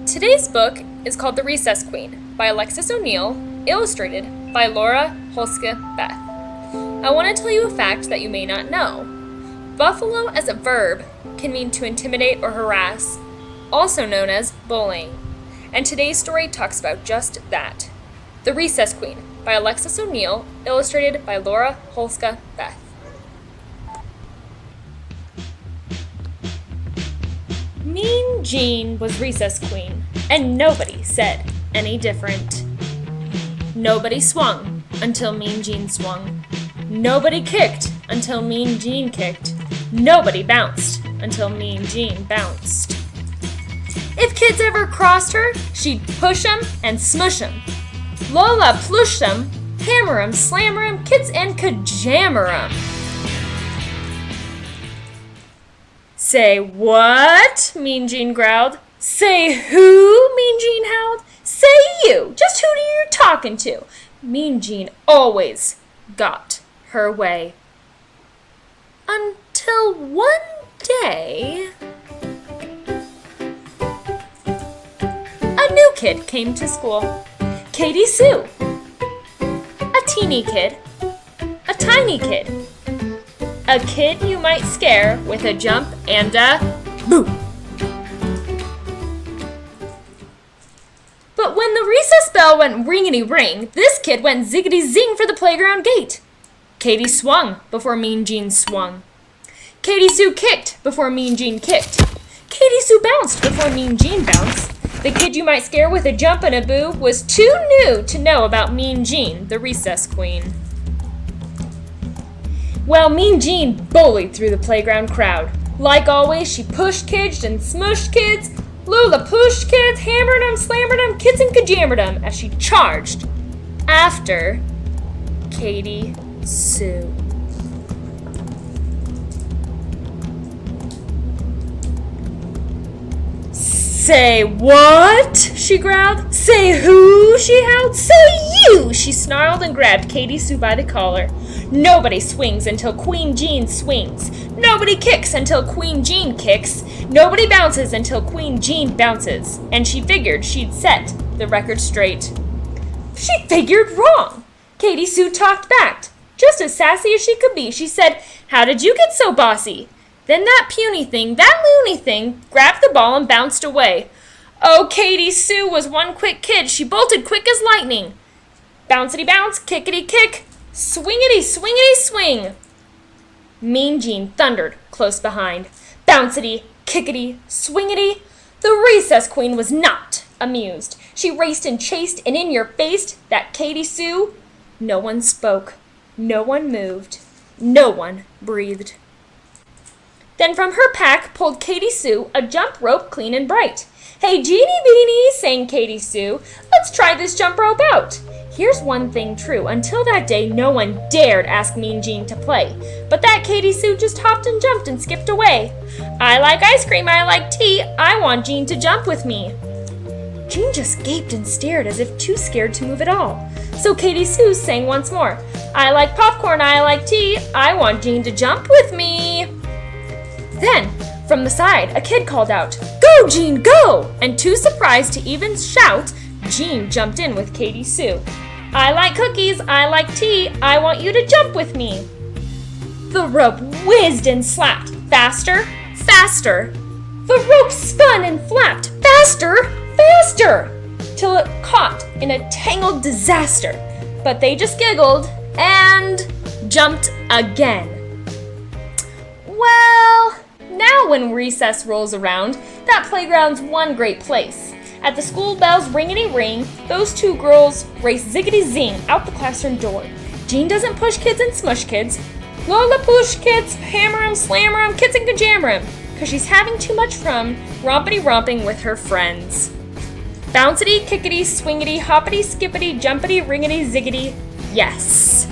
Today's book is called The Recess Queen by Alexis O'Neill, illustrated by Huliska-Beith. I want to tell you a fact that you may not know. Buffalo as a verb can mean to intimidate or harass, also known as bullying. And today's story talks about just that. The Recess Queen by Alexis O'Neill, illustrated by Laura Huliska-Beith. Mean Jean was recess queen, and nobody said any different. Nobody swung until Mean Jean swung. Nobody kicked until Mean Jean kicked. Nobody bounced until Mean Jean bounced. If kids ever crossed her, she'd push 'em and smush 'em. Lola plush 'em, hammer 'em, slammer 'em, kids and kajammer 'em. Say what? Mean Jean growled. Say who? Mean Jean howled. Say you. Just who are you talking to? Mean Jean always got her way. Until one day, a new kid came to school. Katie Sue. A teeny kid. A tiny kid. A kid you might scare with a jump and a boo. But when the recess bell went ringety-ring, this kid went ziggity-zing for the playground gate. Katie swung before Mean Jean swung. Katie Sue kicked before Mean Jean kicked. Katie Sue bounced before Mean Jean bounced. The kid you might scare with a jump and a boo was too new to know about Mean Jean, the recess queen. Well, Mean Jean bullied through the playground crowd. Like always, she pushed kids and smushed kids. Lula pushed kids, hammered them, slammered them, kids and kajammered them as she charged after Katie Sue. Say what? She growled. Say who? She howled. Say you! She snarled and grabbed Katie Sue by the collar. Nobody swings until Queen Jean swings. Nobody kicks until Queen Jean kicks. Nobody bounces until Queen Jean bounces. And she figured she'd set the record straight. She figured wrong. Katie Sue talked back, just as sassy as she could be. She said, "How did you get so bossy?" Then that puny thing, that loony thing, grabbed the ball and bounced away. Oh, Katie Sue was one quick kid. She bolted quick as lightning. Bouncity bounce, kickity kick, swingity swingity swing. Mean Jean thundered close behind. Bouncity, kickity, swingity. The recess queen was not amused. She raced and chased and in your faced that Katie Sue. No one spoke. No one moved. No one breathed. Then from her pack pulled Katie Sue a jump rope clean and bright. Hey, Jeanie Beanie, sang Katie Sue, let's try this jump rope out. Here's one thing true. Until that day, no one dared ask Mean Jean to play. But that Katie Sue just hopped and jumped and skipped away. I like ice cream, I like tea, I want Jean to jump with me. Jean just gaped and stared as if too scared to move at all. So Katie Sue sang once more. I like popcorn, I like tea, I want Jean to jump with me. Then, from the side, a kid called out, "Go, Jean, go!" And too surprised to even shout, Jean jumped in with Katie Sue. I like cookies, I like tea, I want you to jump with me. The rope whizzed and slapped, faster, faster. The rope spun and flapped, faster, faster, till it caught in a tangled disaster. But they just giggled and jumped again. Well, now when recess rolls around, that playground's one great place. At the school bells ringety-ring, those two girls race ziggity-zing out the classroom door. Jean doesn't push kids and smush kids. Lola push kids, hammer 'em, slammer 'em, kids and kajammer 'em, 'cause she's having too much fun rompity-romping with her friends. Bouncity, kickity, swingity, hoppity, skippity, jumpity, ringity, ziggity, yes.